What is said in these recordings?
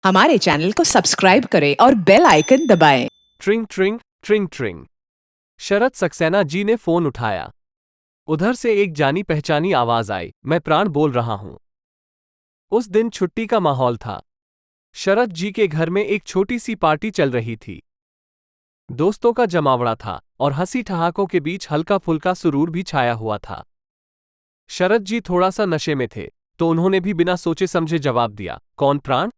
हमारे चैनल को सब्सक्राइब करें और बेल आइकन दबाएं। ट्रिंग ट्रिंग ट्रिंग ट्रिंग। शरद सक्सेना जी ने फोन उठाया। उधर से एक जानी पहचानी आवाज आई, मैं प्राण बोल रहा हूं। उस दिन छुट्टी का माहौल था। शरद जी के घर में एक छोटी सी पार्टी चल रही थी। दोस्तों का जमावड़ा था और हंसी ठहाकों के बीच हल्का फुल्का सुरूर भी छाया हुआ था। शरद जी थोड़ा सा नशे में थे, तो उन्होंने भी बिना सोचे समझे जवाब दिया, कौन प्राण?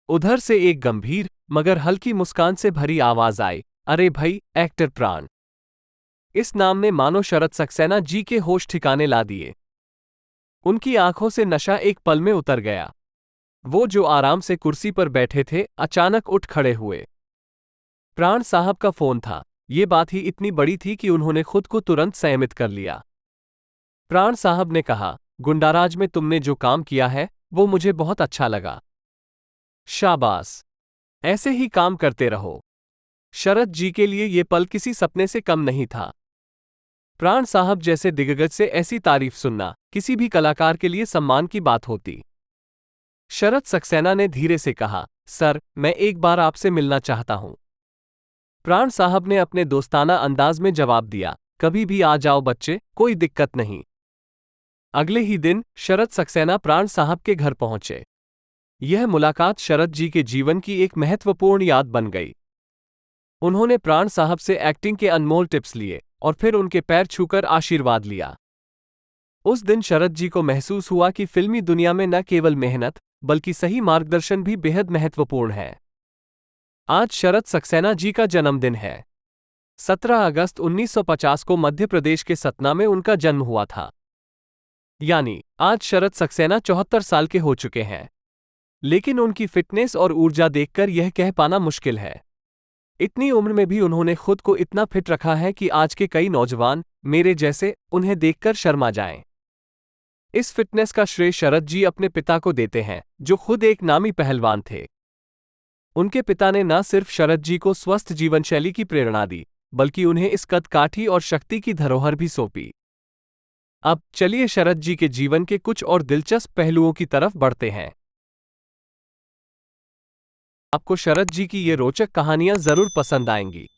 उधर से एक गंभीर मगर हल्की मुस्कान से भरी आवाज आई, अरे भाई, एक्टर प्राण। इस नाम ने मानो शरद सक्सेना जी के होश ठिकाने ला दिए। उनकी आंखों से नशा एक पल में उतर गया। वो जो आराम से कुर्सी पर बैठे थे, अचानक उठ खड़े हुए। प्राण साहब का फोन था। ये बात ही इतनी बड़ी थी कि उन्होंने खुद को तुरंत संयमित कर लिया। प्राण साहब ने कहा, गुंडाराज में तुमने जो काम किया है वो मुझे बहुत अच्छा लगा। शाबाश, ऐसे ही काम करते रहो। शरद जी के लिए ये पल किसी सपने से कम नहीं था। प्राण साहब जैसे दिग्गज से ऐसी तारीफ सुनना किसी भी कलाकार के लिए सम्मान की बात होती। शरद सक्सेना ने धीरे से कहा, सर, मैं एक बार आपसे मिलना चाहता हूं। प्राण साहब ने अपने दोस्ताना अंदाज में जवाब दिया, कभी भी आ जाओ बच्चे, कोई दिक्कत नहीं। अगले ही दिन शरद सक्सेना प्राण साहब के घर पहुंचे। यह मुलाकात शरद जी के जीवन की एक महत्वपूर्ण याद बन गई। उन्होंने प्राण साहब से एक्टिंग के अनमोल टिप्स लिए और फिर उनके पैर छूकर आशीर्वाद लिया। उस दिन शरद जी को महसूस हुआ कि फिल्मी दुनिया में न केवल मेहनत बल्कि सही मार्गदर्शन भी बेहद महत्वपूर्ण है। आज शरद सक्सेना जी का जन्मदिन है। 17 अगस्त 1950 को मध्य प्रदेश के सतना में उनका जन्म हुआ था। यानी आज शरद सक्सेना 74 साल के हो चुके हैं। लेकिन उनकी फिटनेस और ऊर्जा देखकर यह कह पाना मुश्किल है। इतनी उम्र में भी उन्होंने खुद को इतना फिट रखा है कि आज के कई नौजवान मेरे जैसे उन्हें देखकर शर्मा जाएं। इस फिटनेस का श्रेय शरद जी अपने पिता को देते हैं, जो खुद एक नामी पहलवान थे। उनके पिता ने न सिर्फ शरद जी को स्वस्थ जीवन शैली की प्रेरणा दी, बल्कि उन्हें इस कद-काठी और शक्ति की धरोहर भी सौंपी। अब चलिए शरद जी के जीवन के कुछ और दिलचस्प पहलुओं की तरफ बढ़ते हैं। आपको शरद जी की ये रोचक कहानियां जरूर पसंद आएंगी।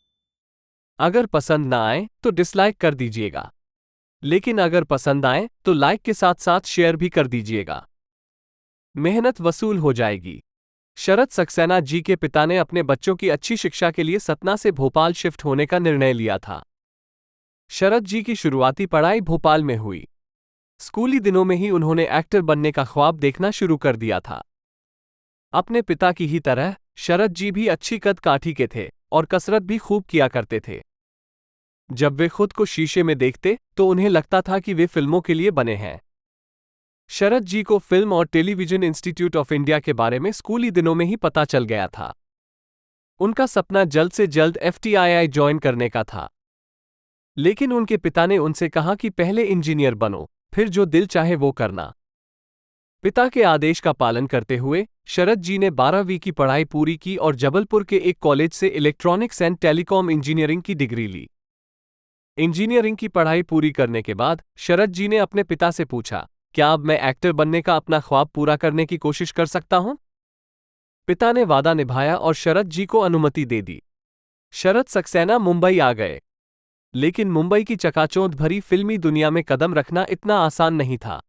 अगर पसंद ना आए तो डिसलाइक कर दीजिएगा, लेकिन अगर पसंद आए तो लाइक के साथ साथ शेयर भी कर दीजिएगा। मेहनत वसूल हो जाएगी। शरद सक्सेना जी के पिता ने अपने बच्चों की अच्छी शिक्षा के लिए सतना से भोपाल शिफ्ट होने का निर्णय लिया था। शरद जी की शुरुआती पढ़ाई भोपाल में हुई। स्कूली दिनों में ही उन्होंने एक्टर बनने का ख्वाब देखना शुरू कर दिया था। अपने पिता की ही तरह शरद जी भी अच्छी कद काठी के थे और कसरत भी खूब किया करते थे। जब वे खुद को शीशे में देखते तो उन्हें लगता था कि वे फिल्मों के लिए बने हैं। शरद जी को फिल्म और टेलीविजन इंस्टीट्यूट ऑफ इंडिया के बारे में स्कूली दिनों में ही पता चल गया था। उनका सपना जल्द से जल्द एफटीआईआई ज्वाइन करने का था। लेकिन उनके पिता ने उनसे कहा कि पहले इंजीनियर बनो, फिर जो दिल चाहे वो करना। पिता के आदेश का पालन करते हुए शरद जी ने 12वीं की पढ़ाई पूरी की और जबलपुर के एक कॉलेज से इलेक्ट्रॉनिक्स एंड टेलीकॉम इंजीनियरिंग की डिग्री ली। इंजीनियरिंग की पढ़ाई पूरी करने के बाद शरद जी ने अपने पिता से पूछा, क्या अब मैं एक्टर बनने का अपना ख्वाब पूरा करने की कोशिश कर सकता हूं? पिता ने वादा निभाया और शरद जी को अनुमति दे दी। शरद सक्सेना मुंबई आ गए। लेकिन मुंबई की चकाचौंध भरी फिल्मी दुनिया में कदम रखना इतना आसान नहीं था।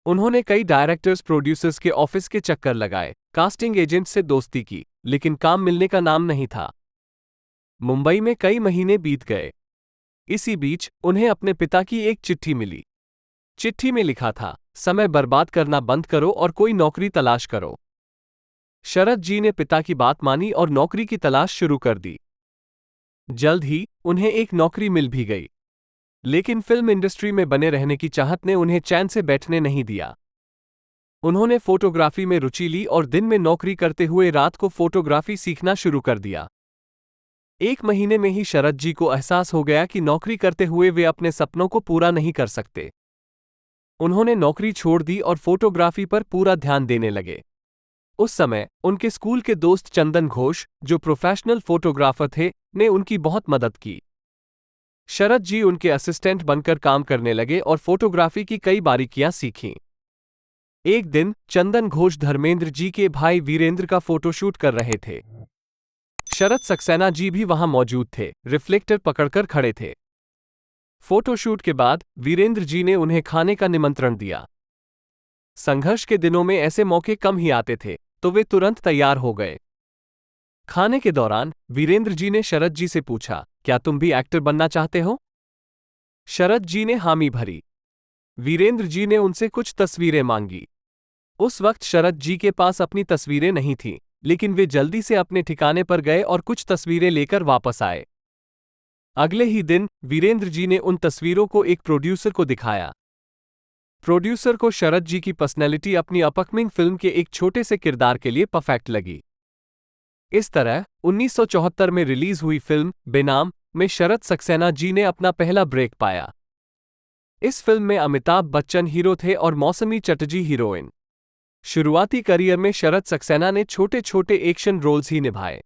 उन्होंने कई डायरेक्टर्स प्रोड्यूसर्स के ऑफिस के चक्कर लगाए, कास्टिंग एजेंट से दोस्ती की, लेकिन काम मिलने का नाम नहीं था। मुंबई में कई महीने बीत गए। इसी बीच उन्हें अपने पिता की एक चिट्ठी मिली। चिट्ठी में लिखा था, समय बर्बाद करना बंद करो और कोई नौकरी तलाश करो। शरद जी ने पिता की बात मानी और नौकरी की तलाश शुरू कर दी। जल्द ही उन्हें एक नौकरी मिल भी गई। लेकिन फिल्म इंडस्ट्री में बने रहने की चाहत ने उन्हें चैन से बैठने नहीं दिया। उन्होंने फोटोग्राफी में रुचि ली और दिन में नौकरी करते हुए रात को फोटोग्राफी सीखना शुरू कर दिया। एक महीने में ही शरद जी को एहसास हो गया कि नौकरी करते हुए वे अपने सपनों को पूरा नहीं कर सकते। उन्होंने नौकरी छोड़ दी और फोटोग्राफी पर पूरा ध्यान देने लगे। उस समय उनके स्कूल के दोस्त चंदन घोष, जो प्रोफेशनल फोटोग्राफर थे, ने उनकी बहुत मदद की। शरद जी उनके असिस्टेंट बनकर काम करने लगे और फोटोग्राफी की कई बारीकियां सीखीं। एक दिन चंदन घोष धर्मेंद्र जी के भाई वीरेंद्र का फोटोशूट कर रहे थे। शरत सक्सेना जी भी वहां मौजूद थे, रिफ्लेक्टर पकड़कर खड़े थे। फोटोशूट के बाद वीरेंद्र जी ने उन्हें खाने का निमंत्रण दिया। संघर्ष के दिनों में ऐसे मौके कम ही आते थे, तो वे तुरंत तैयार हो गए। खाने के दौरान वीरेंद्र जी ने शरत जी से पूछा, क्या तुम भी एक्टर बनना चाहते हो? शरत जी ने हामी भरी। वीरेंद्र जी ने उनसे कुछ तस्वीरें मांगी। उस वक्त शरत जी के पास अपनी तस्वीरें नहीं थीं, लेकिन वे जल्दी से अपने ठिकाने पर गए और कुछ तस्वीरें लेकर वापस आए। अगले ही दिन वीरेंद्र जी ने उन तस्वीरों को एक प्रोड्यूसर को दिखाया। प्रोड्यूसर को शरत जी की पर्सनैलिटी अपनी अपकमिंग फिल्म के एक छोटे से किरदार के लिए परफेक्ट लगी। इस तरह 1974 में रिलीज हुई फिल्म बेनाम में शरत सक्सेना जी ने अपना पहला ब्रेक पाया। इस फिल्म में अमिताभ बच्चन हीरो थे और मौसमी चटर्जी हीरोइन। शुरुआती करियर में शरत सक्सेना ने छोटे छोटे एक्शन रोल्स ही निभाए।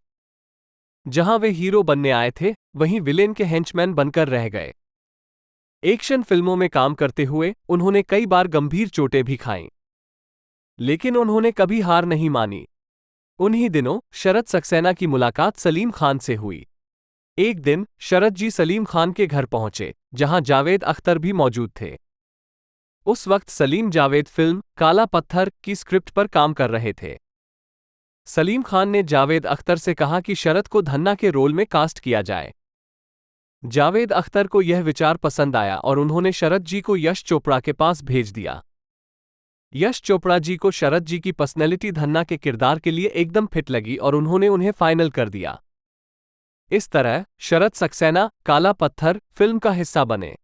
जहां वे हीरो बनने आए थे, वहीं विलेन के हेंचमैन बनकर रह गए। एक्शन फिल्मों में काम करते हुए उन्होंने कई बार गंभीर चोटें भी खाईं, लेकिन उन्होंने कभी हार नहीं मानी। उन्हीं दिनों शरत सक्सेना की मुलाकात सलीम खान से हुई। एक दिन शरत जी सलीम खान के घर पहुंचे, जहां जावेद अख्तर भी मौजूद थे। उस वक्त सलीम जावेद फिल्म काला पत्थर की स्क्रिप्ट पर काम कर रहे थे। सलीम खान ने जावेद अख्तर से कहा कि शरत को धन्ना के रोल में कास्ट किया जाए। जावेद अख्तर को यह विचार पसंद आया और उन्होंने शरत जी को यश चोपड़ा के पास भेज दिया। यश चोपड़ा जी को शरत जी की पर्सनैलिटी धन्ना के किरदार के लिए एकदम फिट लगी और उन्होंने उन्हें फाइनल कर दिया। इस तरह शरत सक्सेना काला पत्थर फिल्म का हिस्सा बने।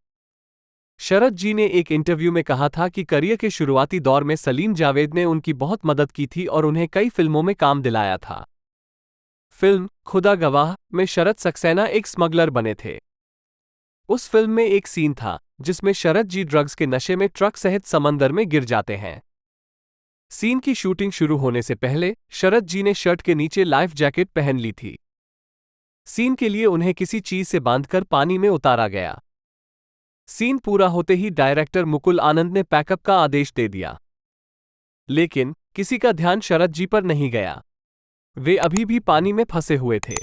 शरत जी ने एक इंटरव्यू में कहा था कि करियर के शुरुआती दौर में सलीम जावेद ने उनकी बहुत मदद की थी और उन्हें कई फिल्मों में काम दिलाया था। फिल्म खुदा गवाह में शरत सक्सेना एक स्मगलर बने थे। उस फिल्म में एक सीन था जिसमें शरत जी ड्रग्स के नशे में ट्रक सहित समंदर में गिर जाते हैं। सीन की शूटिंग शुरू होने से पहले शरत जी ने शर्ट के नीचे लाइफ जैकेट पहन ली थी। सीन के लिए उन्हें किसी चीज से बांधकर पानी में उतारा गया। सीन पूरा होते ही डायरेक्टर मुकुल आनंद ने पैकअप का आदेश दे दिया, लेकिन किसी का ध्यान शरत जी पर नहीं गया। वे अभी भी पानी में फंसे हुए थे।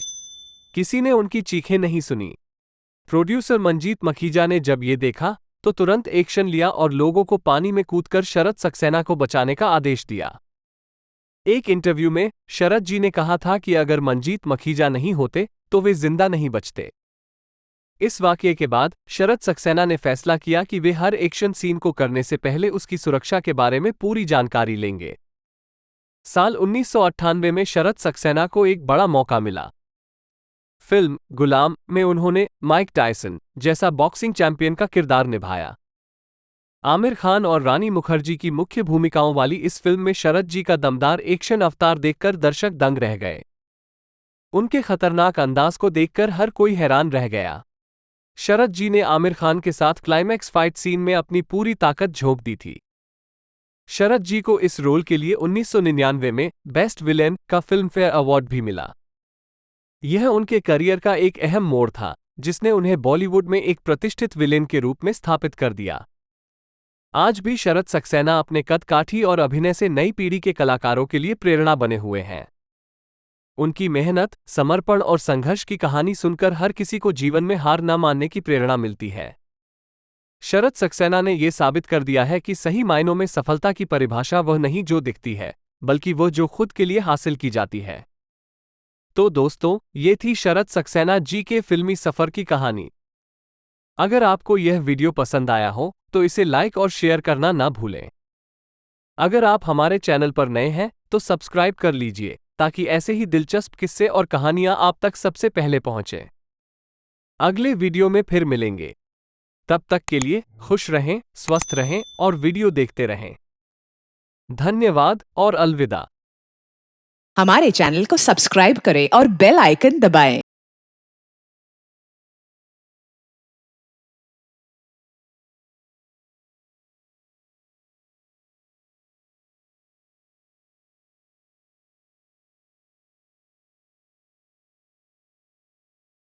किसी ने उनकी चीखें नहीं सुनी। प्रोड्यूसर मंजीत मखीजा ने जब ये देखा तो तुरंत एक्शन लिया और लोगों को पानी में कूदकर शरत सक्सेना को बचाने का आदेश दिया। एक इंटरव्यू में शरत जी ने कहा था कि अगर मंजीत मखीजा नहीं होते तो वे जिंदा नहीं बचते। इस वाकये के बाद शरत सक्सेना ने फैसला किया कि वे हर एक्शन सीन को करने से पहले उसकी सुरक्षा के बारे में पूरी जानकारी लेंगे। साल 1998 में शरत सक्सेना को एक बड़ा मौका मिला। फिल्म गुलाम में उन्होंने माइक टायसन जैसा बॉक्सिंग चैंपियन का किरदार निभाया। आमिर खान और रानी मुखर्जी की मुख्य भूमिकाओं वाली इस फिल्म में शरत जी का दमदार एक्शन अवतार देखकर दर्शक दंग रह गए। उनके खतरनाक अंदाज को देखकर हर कोई हैरान रह गया। शरत जी ने आमिर खान के साथ क्लाइमैक्स फाइट सीन में अपनी पूरी ताकत झोंक दी थी। शरत जी को इस रोल के लिए 1999 में बेस्ट विलेन का फिल्म फेयर अवार्ड भी मिला। यह उनके करियर का एक अहम मोड़ था, जिसने उन्हें बॉलीवुड में एक प्रतिष्ठित विलेन के रूप में स्थापित कर दिया। आज भी शरत सक्सेना अपने कद-काठी और अभिनय से नई पीढ़ी के कलाकारों के लिए प्रेरणा बने हुए हैं। उनकी मेहनत, समर्पण और संघर्ष की कहानी सुनकर हर किसी को जीवन में हार न मानने की प्रेरणा मिलती है। शरत सक्सेना ने यह साबित कर दिया है कि सही मायनों में सफलता की परिभाषा वह नहीं जो दिखती है, बल्कि वह जो खुद के लिए हासिल की जाती है। तो दोस्तों, ये थी शरत सक्सेना जी के फिल्मी सफर की कहानी। अगर आपको यह वीडियो पसंद आया हो तो इसे लाइक और शेयर करना ना भूलें। अगर आप हमारे चैनल पर नए हैं तो सब्सक्राइब कर लीजिए, ताकि ऐसे ही दिलचस्प किस्से और कहानियां आप तक सबसे पहले पहुंचें। अगले वीडियो में फिर मिलेंगे। तब तक के लिए खुश रहें, स्वस्थ रहें और वीडियो देखते रहें। धन्यवाद और अलविदा। हमारे चैनल को सब्सक्राइब करें और बेल आइकन दबाएं।